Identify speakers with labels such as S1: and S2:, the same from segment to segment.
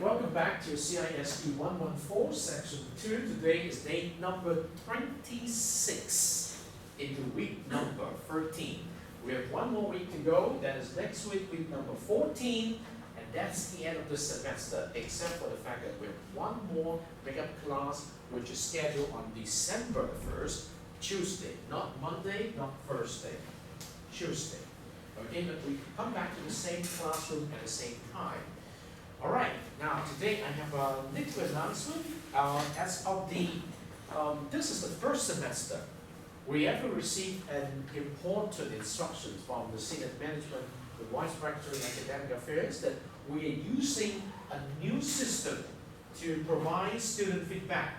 S1: welcome back to CISG114 section 2. Today is day number 26 into week number 13. We have one more week to go. That is next week, week number 14, and that's the end of the semester, except for the fact that we have one more makeup class which is scheduled on December 1st, Tuesday, not Monday, not Thursday, Tuesday. Okay, but we come back to the same classroom at the same time. All right, now today I have a little announcement. As of the, this is the first semester. We ever received an important instruction from the senior management, the Vice Rector in Academic Affairs, that we are using a new system to provide student feedback.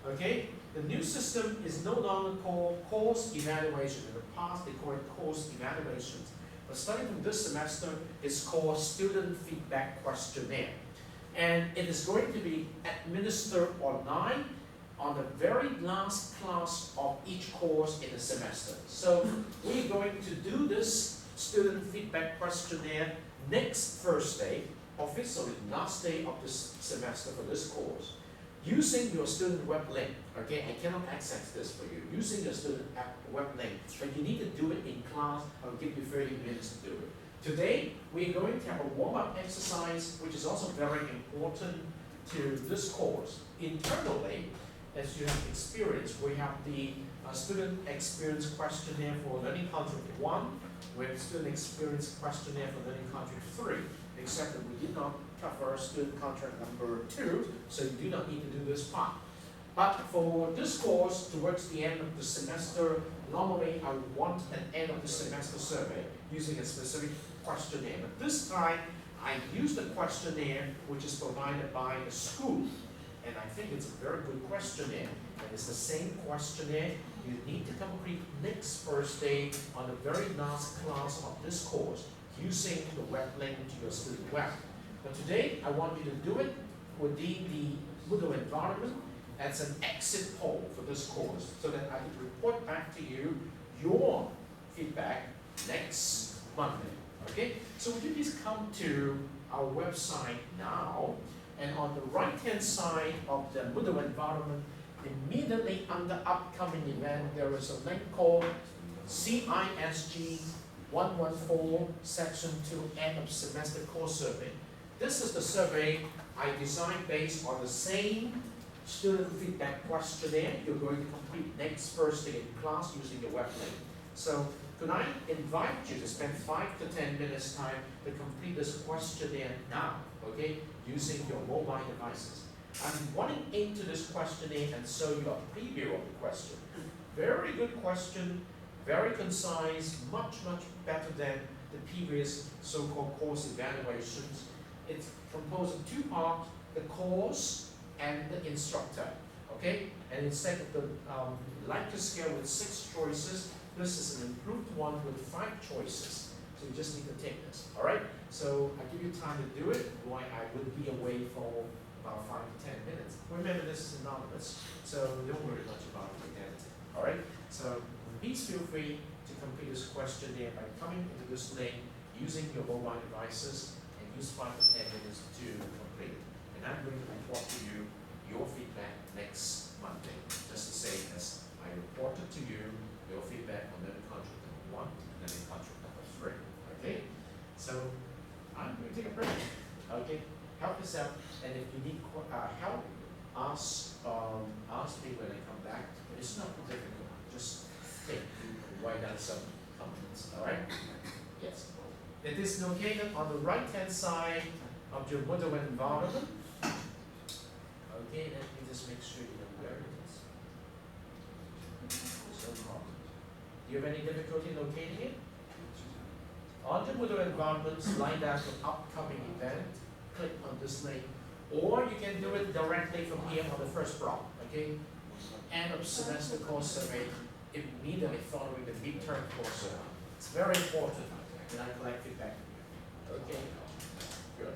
S1: Okay, the new system is no longer called course evaluation. In the past, they called it course evaluations. But starting from this semester, it's called Student Feedback Questionnaire. And it is going to be administered online on the very last class of each course in the semester. So we're going to do this Student Feedback Questionnaire next Thursday, officially last day of this semester for this course, using your student web link. Okay, I cannot access this for you. Using your student web link, but you need to do it in class. I'll give you 30 minutes to do it. Today, we're going to have a warm-up exercise, which is also very important to this course. Internally, as you have experienced, we have the Student Experience Questionnaire for Learning Contract 1, we have Student Experience Questionnaire for Learning Contract 3, except that we did not cover Student Contract number 2, so you do not need to do this part. But for this course, towards the end of the semester, normally I would want an end of the semester survey using a specific questionnaire. But this time, I used a questionnaire which is provided by the school. And I think it's a very good questionnaire. And it's the same questionnaire you need to complete next Thursday on the very last class of this course using the web link to your student web. But today, I want you to do it within the Moodle environment as an exit poll for this course, so that I can report back to you your feedback next Monday. Okay? So would you please come to our website now, and on the right-hand side of the Moodle environment, immediately under upcoming event, there is a link called CISG114 Section 2 End of Semester Course Survey. This is the survey I designed based on the same student feedback questionnaire you're going to complete next Thursday in class using the web link. So could I invite you to spend 5 to 10 minutes time to complete this questionnaire now, okay, using your mobile devices. I'm running into this questionnaire and show you a preview of the question. Very good question, very concise, much better than the previous so-called course evaluations. It's composed of two parts, the course and the instructor, okay? And instead of the lecture scale with 6 choices, this is an improved one with 5 choices. So you just need to take this, all right? So I give you time to do it, why I would be away for about 5 to 10 minutes. Remember, this is anonymous, so don't worry much about the identity, all right? So please feel free to complete this questionnaire by coming into this link using your mobile devices, and use 5 to 10 minutes to complete it. And I'm going to report to you your feedback next Monday, just the same as I reported to you your feedback on learning contract number 1 and learning contract number 3. Okay? So I'm going to take a break. Okay? Help us out, and if you need help, ask me when I come back. But it's not difficult. Just think, write down some comments. All right? Yes. It is located on the right-hand side of your Moodle environment. Okay, let me just make sure you know where it is. No problem. Do you have any difficulty locating it? On the Moodle environment, slide down to upcoming event, click on this link, or you can do it directly from here on the first block, okay? End of semester course survey, immediately following the midterm course survey. It's very important that I collect feedback from you. Okay? Good.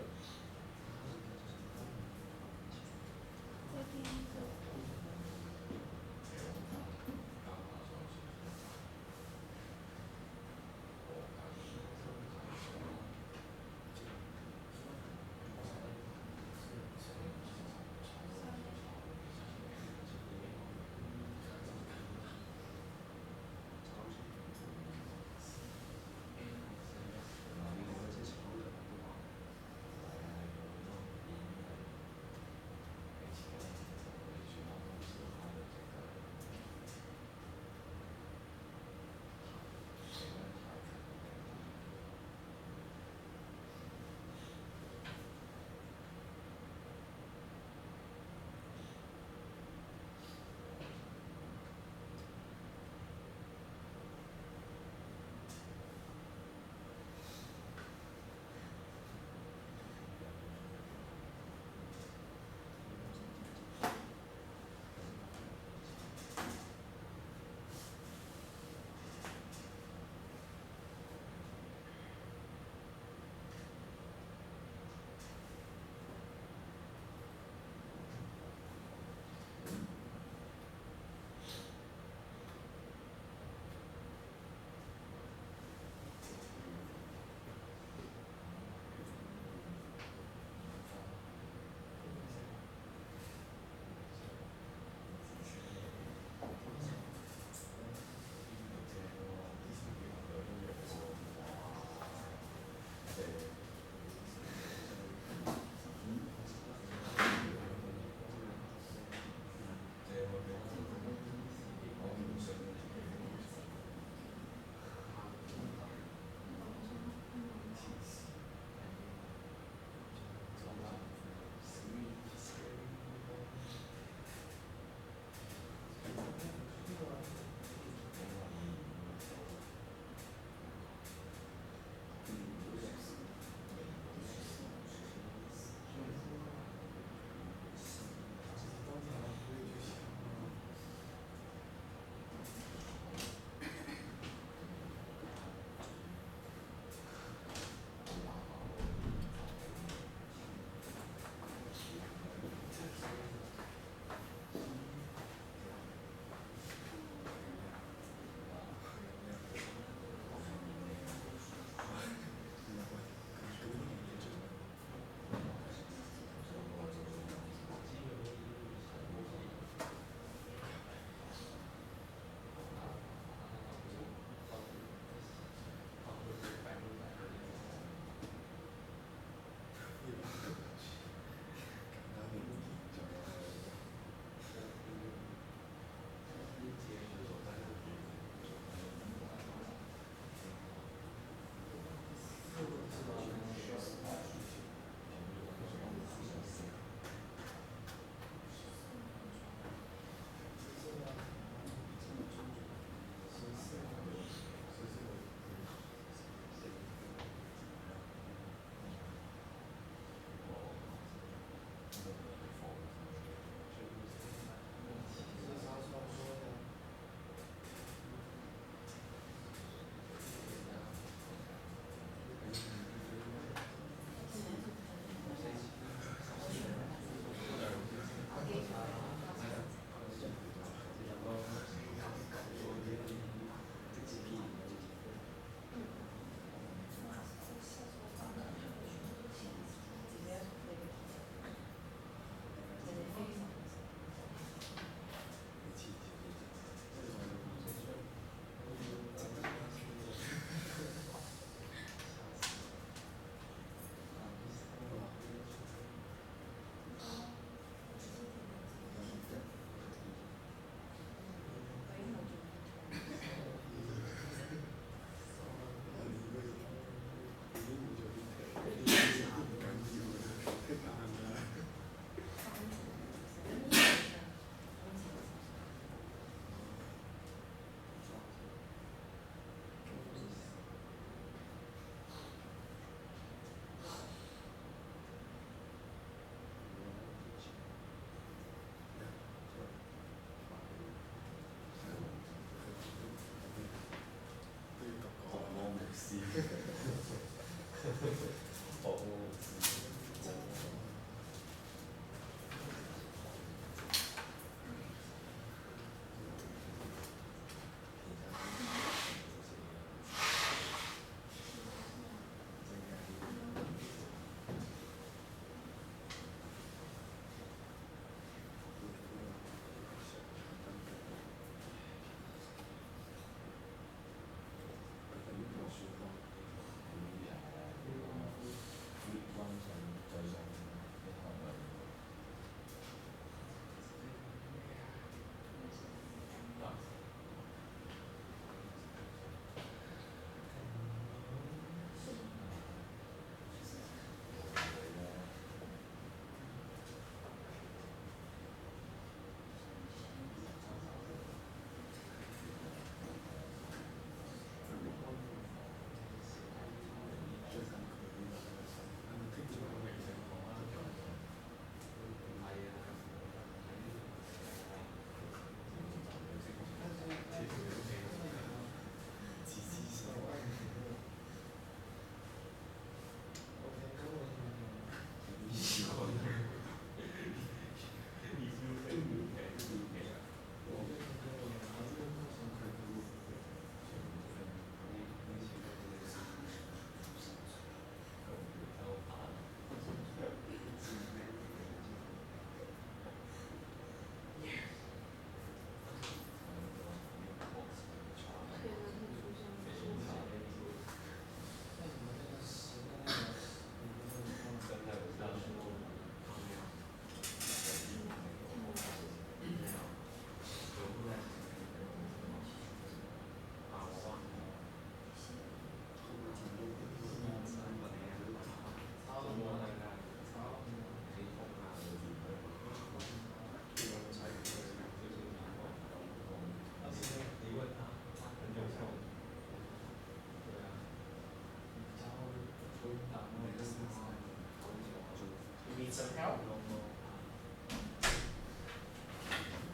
S1: You need some help?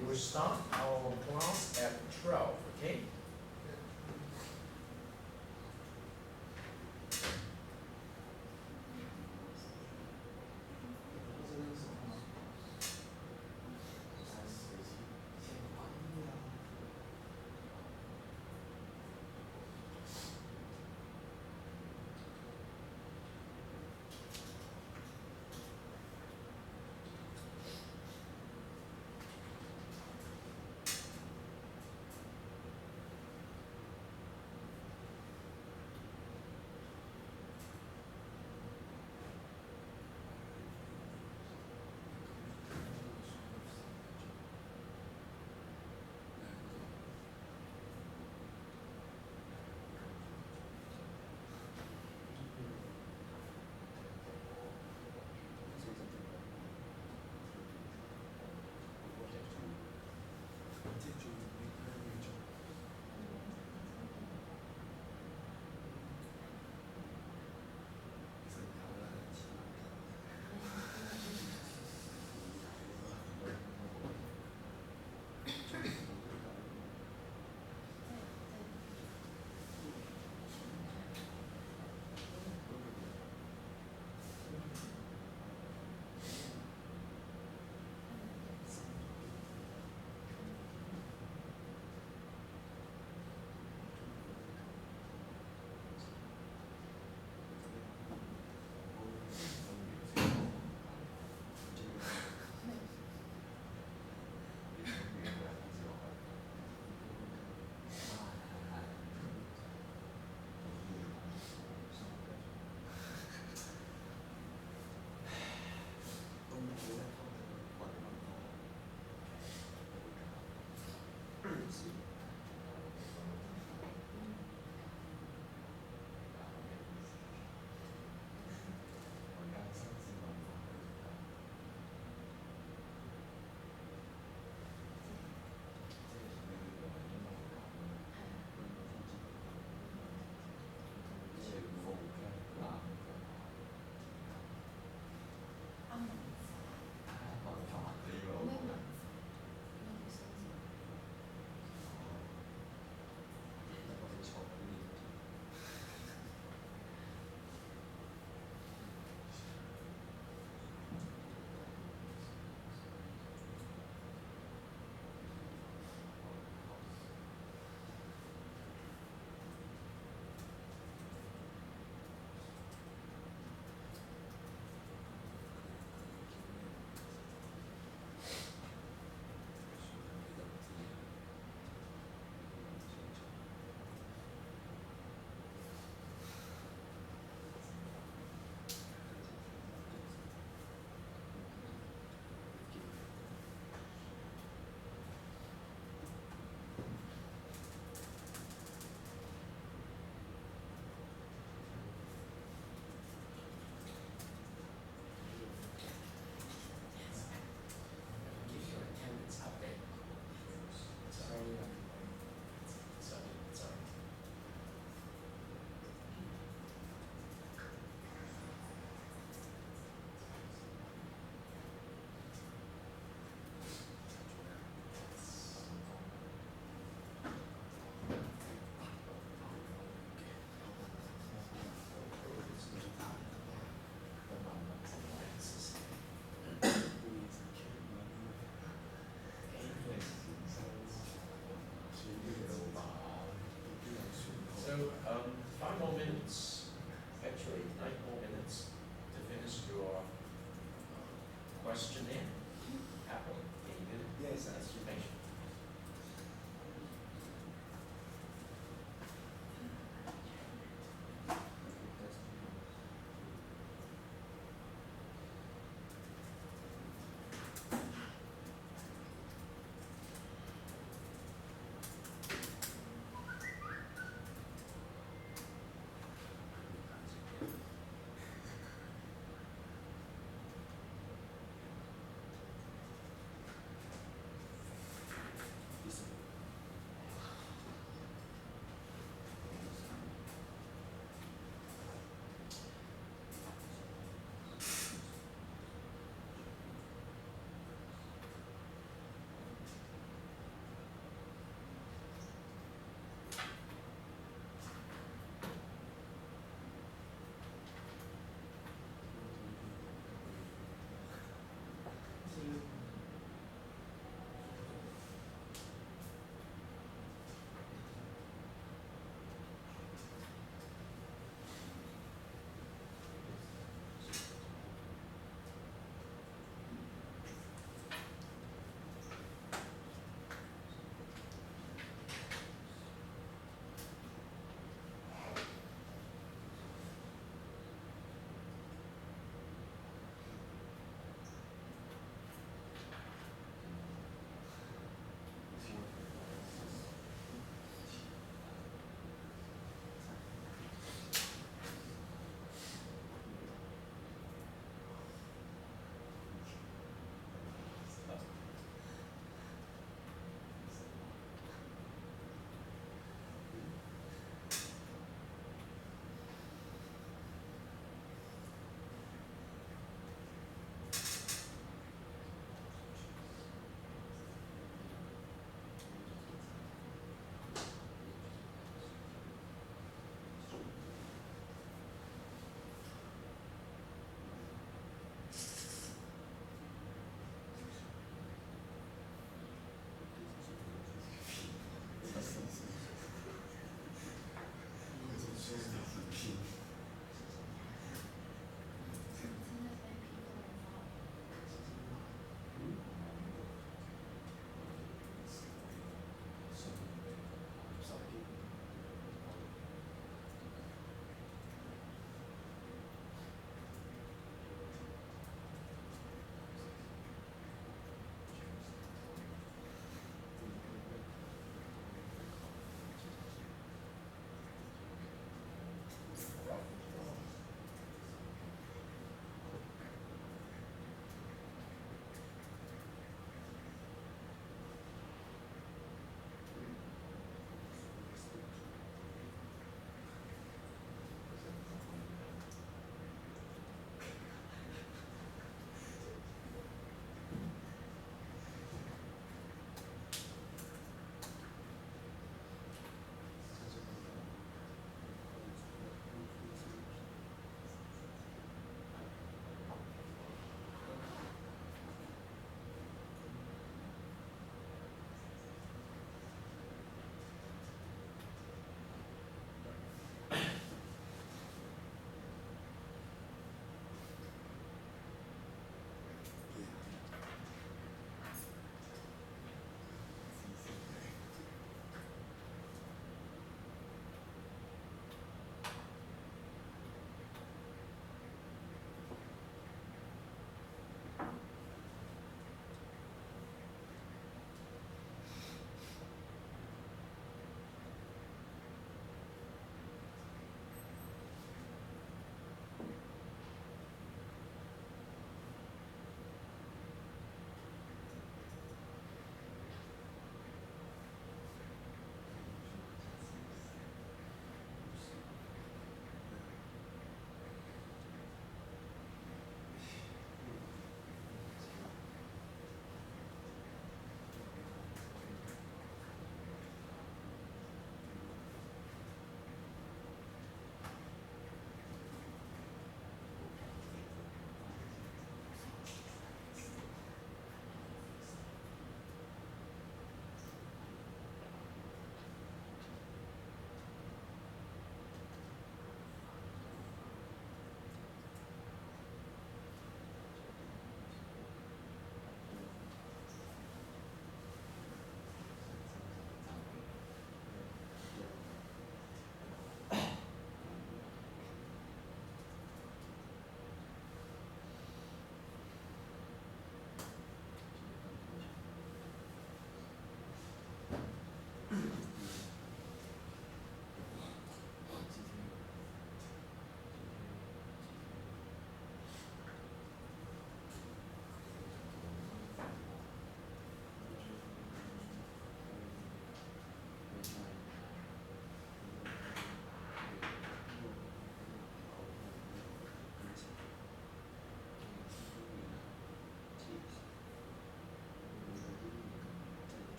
S1: We will start our class at 12, okay?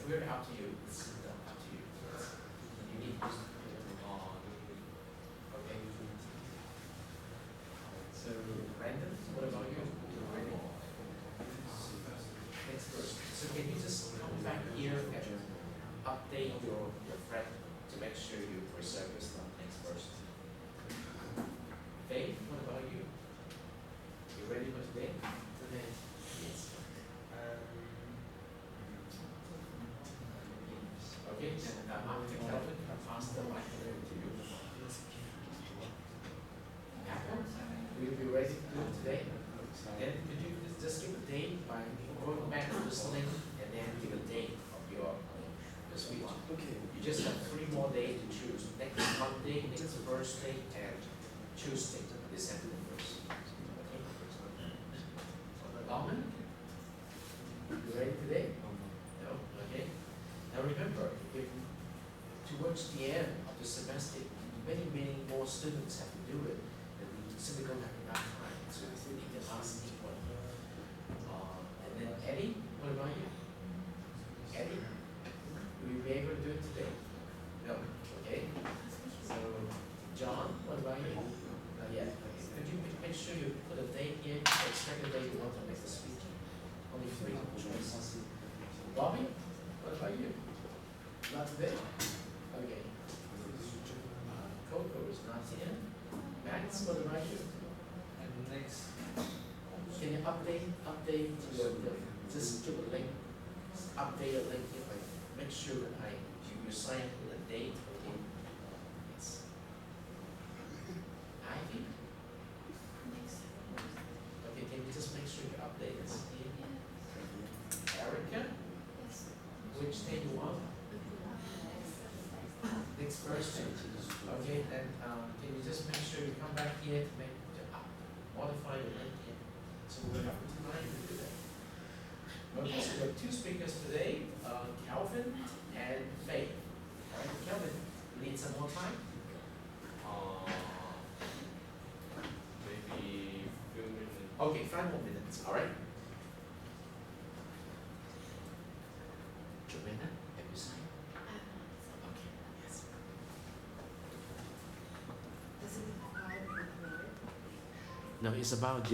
S1: we're up to you. It's up to you. You need to okay. So Brandon, what about you? Next person. So can you just come back here and update your friend to make sure you preserve your stuff? Next person. Faith, what about you? You ready for today? Today. Yes. Okay, and after Kelvin, I'll pass the mic over to you. Apple, will you be ready to do it today? Then could you just give a date by going back to this link and then give a date of your speech? Okay. You just have 3 more days to choose. Next Monday, next Thursday, and Tuesday, December 1st. Okay. Lawman? You ready today? No? Okay. Now remember, if towards the end of the semester, many more students have to do it, and we simply don't have enough time, so we need to ask each one. And then Eddie, what about you? Eddie, will you be able to do it today? No. Okay. So John, what about you? Not yet. Okay. Could you make sure you put a date here, expect the date you want to make the speech? Only 3 choices. Bobby, what about you? Not today? Okay. Coco is not here. Max, what about you?
S2: And next.
S1: Can you update your, just do a link, update a link here, like, make sure that you sign up with a date, okay? Yes. Ivy? Okay, can you just make sure you update this here? Erica? Which day you want? Next Thursday. Okay, then can you just make sure you come back here to modify the link here? So we'll have time to do that. Okay, so we have 2 speakers today, Calvin and Faith. All right, Calvin, you need some more time?
S2: Maybe few minutes.
S1: Okay, 5 more minutes, all right? Joanna, have you signed? Okay, yes.
S3: Does it require a report?
S1: No, it's about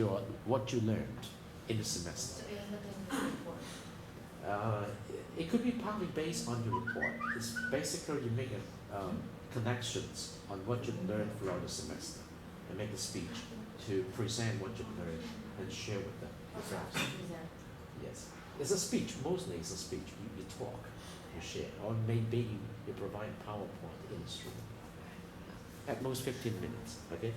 S1: what you learned in the semester.
S3: So it has nothing to do with report.
S1: It could be partly based on your report. It's basically you make connections on what you learned throughout the semester and make a speech to present what you learned and share with them. Your friends.
S3: Present.
S1: Yes, it's a speech. Mostly it's a speech. You talk, you share, or maybe you provide PowerPoint illustrated. At most 15 minutes. Okay.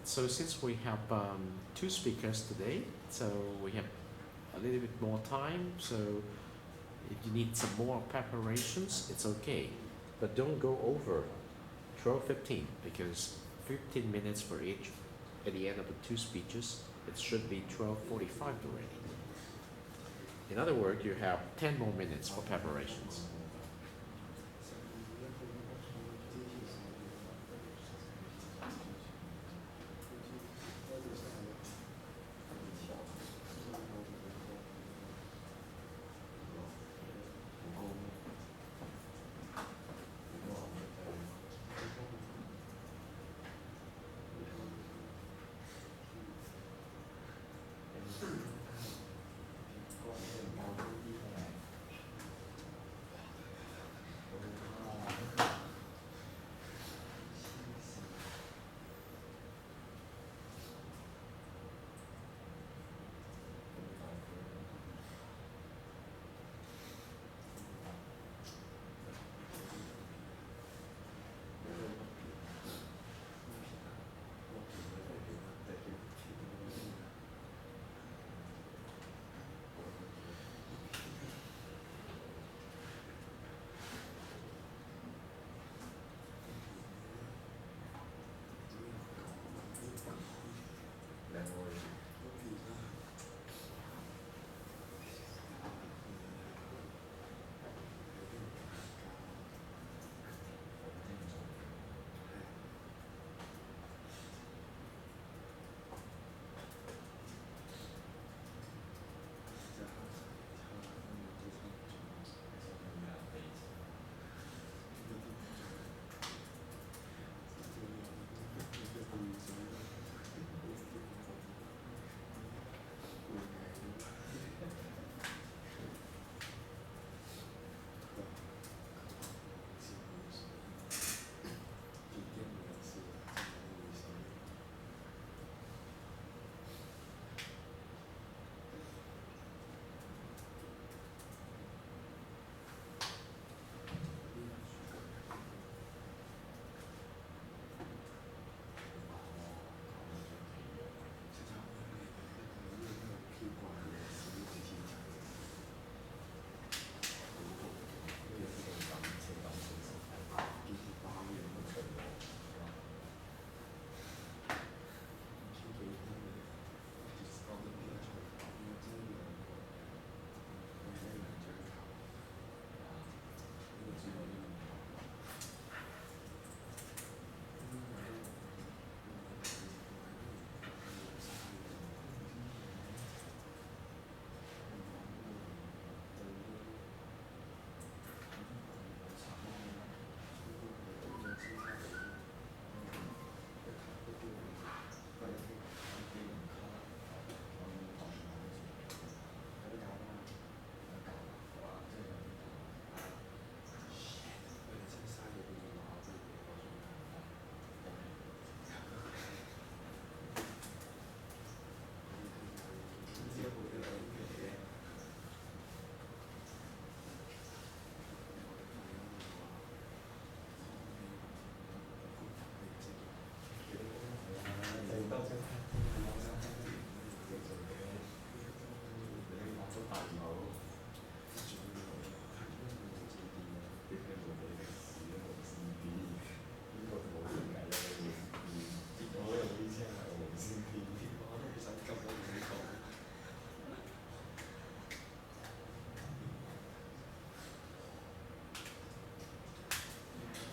S1: So since we have two speakers today, so we have a little bit more time. So if you need some more preparations, it's okay. But don't go over 12:15 because 15 minutes for each. At the end of the two speeches, it should be 12:45 already. In other words, you have 10 more minutes for preparations.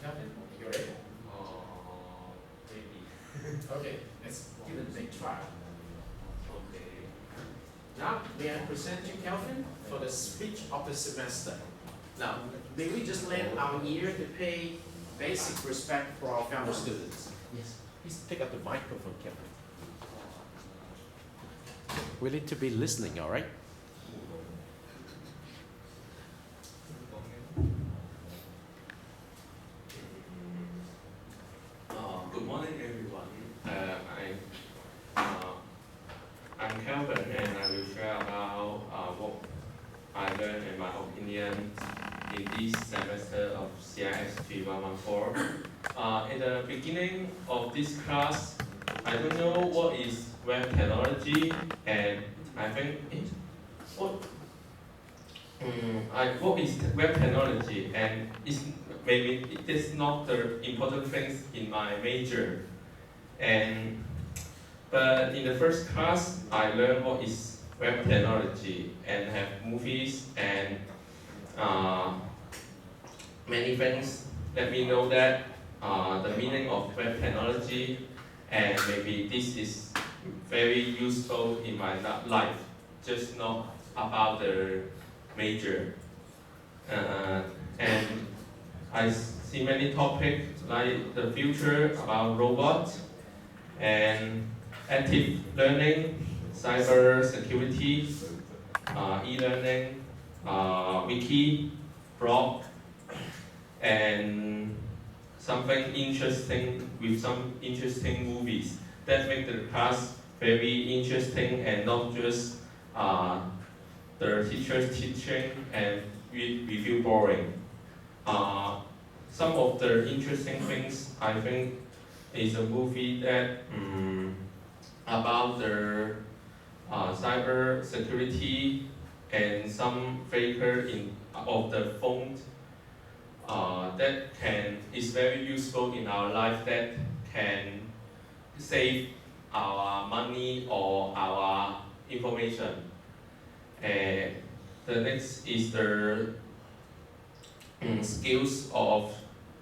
S1: Captain, you ready?
S2: Maybe.
S1: Okay, let's give it a big try.
S2: Okay.
S1: Now, may I present you, Kelvin, for the speech of the semester. Now, may we just lend our ear to pay basic respect for our fellow students? Yes. Please pick up the microphone, Kelvin. We need to be listening, all right?
S2: Good morning, everyone. I'm Calvin, and I will share about what I learned and my opinion in this semester of CISG114. In the beginning of this class, I don't know what is web technology, and I think what what is web technology, and maybe it is not the important things in my major. And but in the first class, I learned what is web technology and have movies and many things let me know that the meaning of web technology, and maybe this is very useful in my life, just not about the major. And I see many topics like the future about robots and active learning, cyber security, e-learning, wiki, blog, and something interesting with some interesting movies that make the class very interesting and not just the teachers teaching and we feel boring. Some of the interesting things I think is a movie that about the cyber security and some faker of the phone that is very useful in our life, that can save our money or our information. And the next is the skills of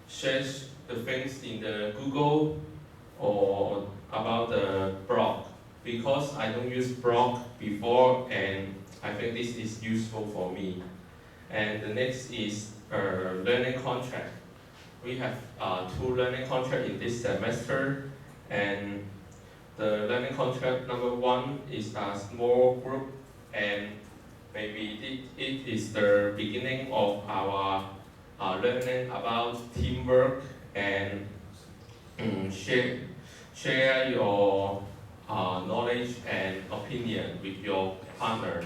S2: search the things in the Google or about the blog, because I don't use blog before and I think this is useful for me. And the next is learning contract. We have 2 learning contracts in this semester, and the learning contract number 1 is a small group, and maybe it is the beginning of our learning about teamwork and share your knowledge and opinion with your partner.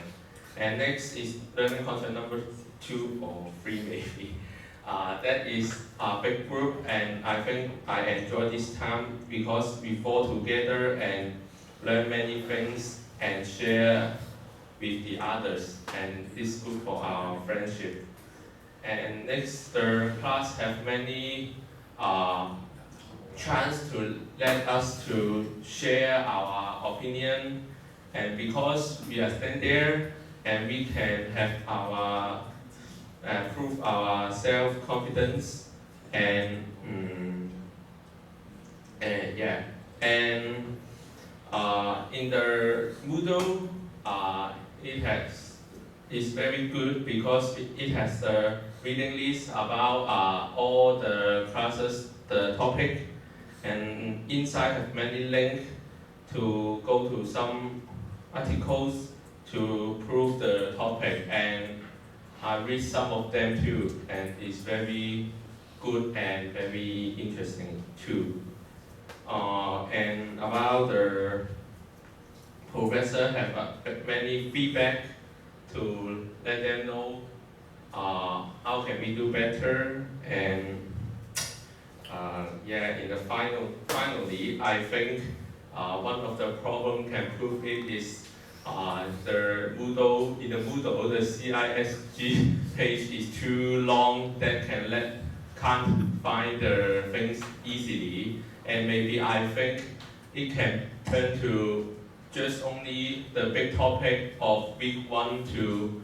S2: And next is learning contract number 2 or 3 maybe. That is a big group, and I think I enjoy this time because we fall together and learn many things and share with the others, and this is good for our friendship. And next, the class have many chance to let us to share our opinion, and because we are stand there and we can have our prove our self-confidence and yeah. And in the Moodle, it's very good because it has the reading list about all the classes, the topic, and inside have many links to go to some articles to prove the topic, and I read some of them too, and it's very good and very interesting too. And about the professor have many feedback to let them know how can we do better, and yeah, in the finally, I think one of the problem can prove it is the Moodle, in the Moodle, the CISG page is too long that can't find the things easily, and maybe I think it can turn to just only the big topic of week 1 to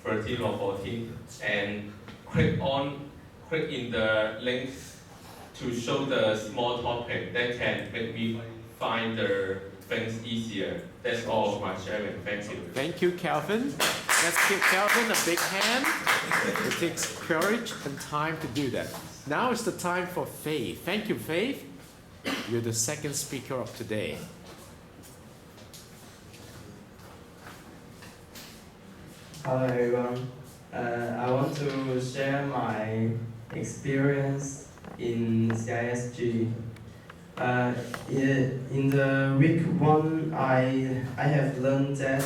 S2: 13 or 14, and click in the links to show the small topic that can make me find the things easier. That's all of my sharing. Thank you.
S1: Thank you, Calvin. Let's give Calvin a big hand. It takes courage and time to do that. Now is the time for Faith. Thank you, Faith. You're the second speaker of today.
S4: Hello everyone. I want to share my experience in CISG. In the week 1, I have learned that.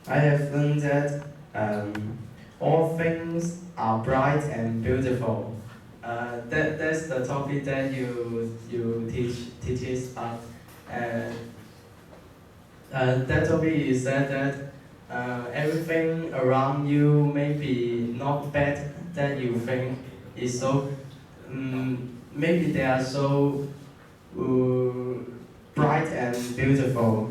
S4: I have learned that all things are bright and beautiful. That's the topic that you teaches us. That topic is that everything around you may be not bad that you think is so. Maybe they are so uh, bright and beautiful.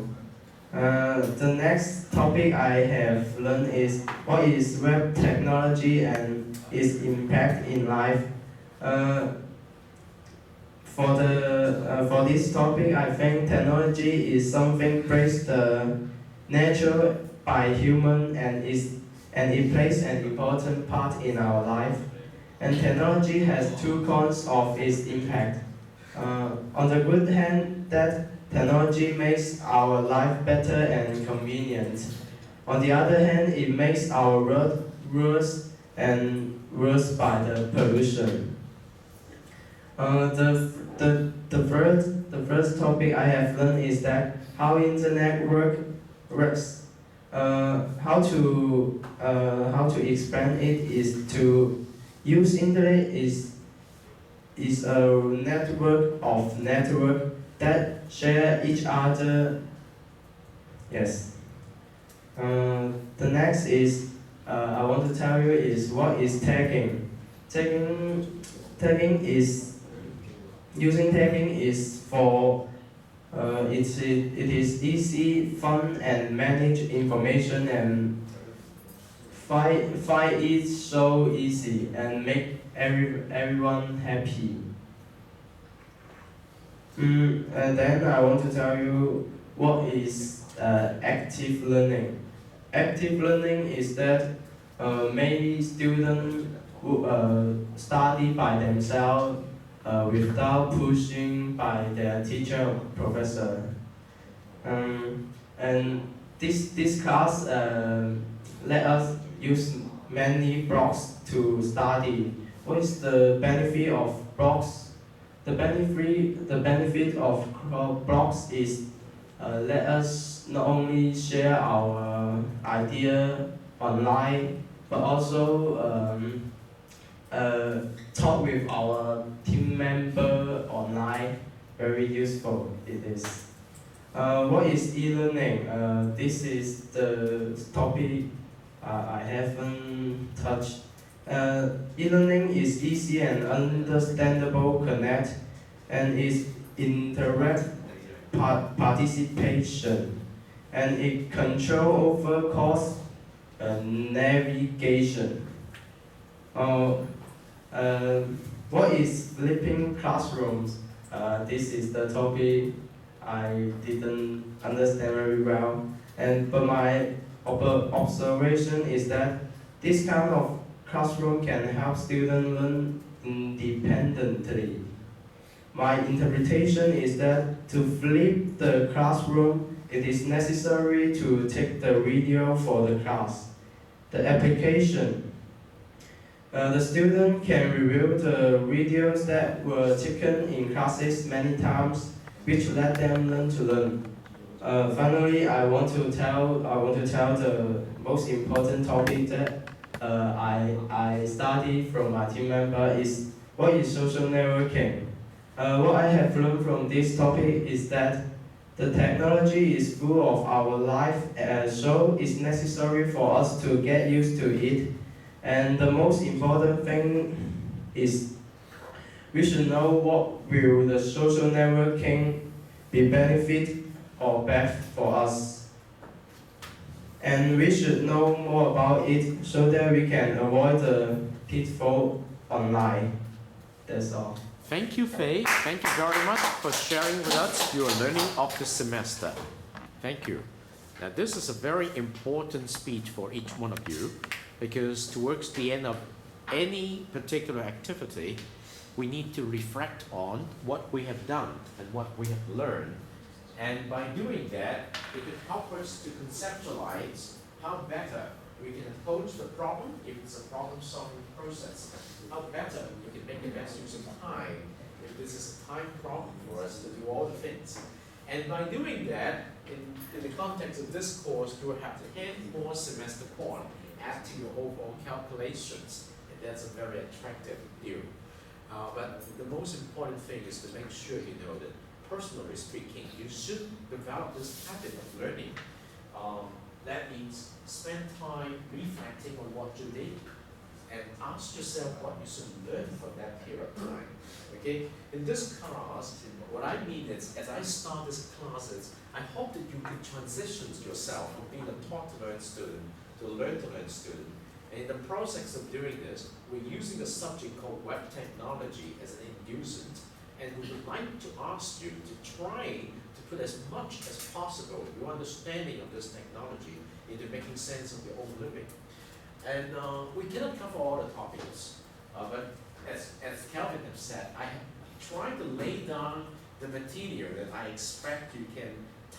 S4: The next topic I have learned is what is web technology and its impact in life. Uh, for this topic, I think technology is something placed nature by human and it plays an important part in our life. And technology has two cons of its impact. On the good hand, that technology makes our life better and convenient. On the other hand, it makes our world worse and worse by the pollution. The first topic I have learned is that how internet works. How to explain it is to use internet is a network that share each other. Yes. The next is I want to tell you is what is tagging. Tagging is using tagging is for it is easy, fun, and manage information and find it so easy and make everyone happy. And then I want to tell you what is active learning. Active learning is that many students who study by themselves without pushing by their teacher or professor. And this class let us use many blocks to study. What is the benefit of blocks? The benefit of blocks is let us not only share our idea online, but also talk with our team member online. Very useful it is. What is e-learning? This is the topic I haven't touched. E-learning is easy and understandable connect and is interactive participation and it control over course navigation. What is flipping classrooms? This is the topic I didn't understand very well, but my observation is that this kind of classroom can help students learn independently. My interpretation is that to flip the classroom, it is necessary to take the video for the class. The application. The student can review the videos that were taken in classes many times, which let them learn to learn. Finally, I want to tell the most important topic that I study from my team member is what is social networking. What I have learned from this topic is that the technology is full of our life, so it's necessary for us to get used to it. And the most important thing is we should know what will the social networking be benefit or bad for us. And we should know more about it so that we can avoid the pitfall online. That's all.
S1: Thank you, Faye. Thank you very much for sharing with us your learning of the semester. Thank you. Now, this is a very important speech for each one of you because towards the end of any particular activity, we need to reflect on what we have done and what we have learned. And by doing that, it can help us to conceptualize how better we can approach the problem if it's a problem-solving process. How better we can make the best use of time if this is a time problem for us to do all the things. And by doing that, in the context of this course, you will have to end more semester one. add to your overall calculations, and that's a very attractive view. But the most important thing is to make sure you know that, personally speaking, you should develop this habit of learning. That means spend time reflecting on what you did and ask yourself what you should learn from that period of time. Okay? In this class, what I mean is, as I start these classes, I hope that you can transition yourself from being a taught-to-learn student to a learn-to-learn student. And in the process of doing this, we're using a subject called web technology as an inducent, and we would like to ask you to try to put as much as possible your understanding of this technology into making sense of your own living. And we cannot cover all the topics, but as Calvin has said, I have tried to lay down the material that I expect you can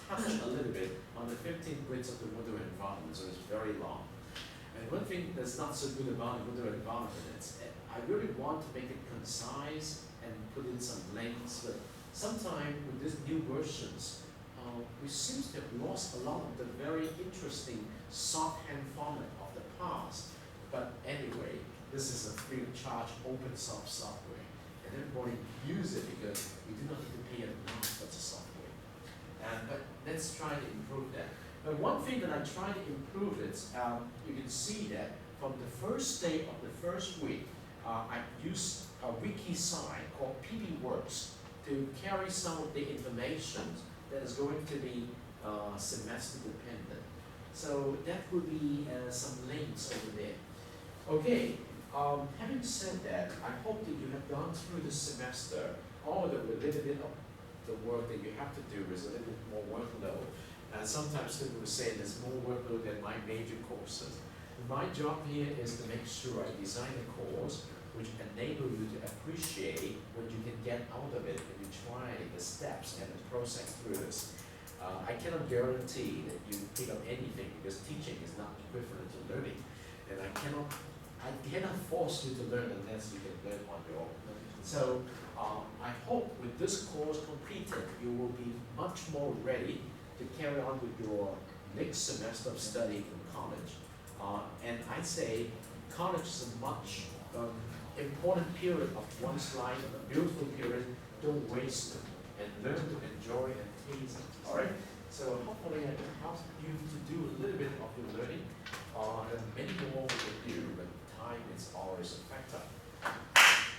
S1: touch a little bit on the 15 grids of the Moodle environment, so it's very long. And one thing that's not so good about the Moodle environment is I really want to make it concise and put in some links, but sometimes with these new versions, we seem to have lost a lot of the very interesting shorthand format of the past. But anyway, this is a free of charge open source software, and everybody use it because we do not need to pay enough for the software. But let's try to improve that. But one thing that I try to improve is, you can see that from the first day of the first week, I used a wiki site called PBWorks to carry some of the information that is going to be semester dependent. So that would be some links over there. Okay, having said that, I hope that you have gone through this semester, although a little bit of the work that you have to do is a little bit more workload. And sometimes people will say there's more workload than my major courses. My job here is to make sure I design a course which enable you to appreciate what you can get out of it when you try the steps and the process through this. I cannot guarantee that you pick up anything because teaching is not equivalent to learning, and I cannot force you to learn unless you can learn on your own. So I hope with this course completed, you will be much more ready to carry on with your next semester of study in college. And I say college is a much important period of one's life, a beautiful period. Don't waste it and learn to enjoy and taste it. All right. So hopefully I can help you to do a little bit of your learning. And many more we can do, but time is always a factor.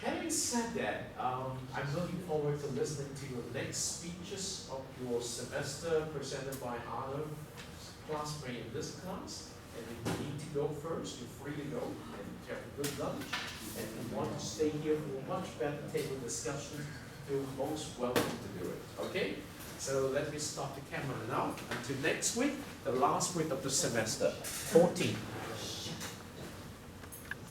S1: Having said that, I'm looking forward to listening to your next speeches of your semester presented by other classmates in this class. And if you need to go first, you're free to go and have a good lunch. And if you want to stay here for a much better table discussion, you're most welcome to do it. Okay? So let me stop the camera now. Until next week, the last week of the semester, 14.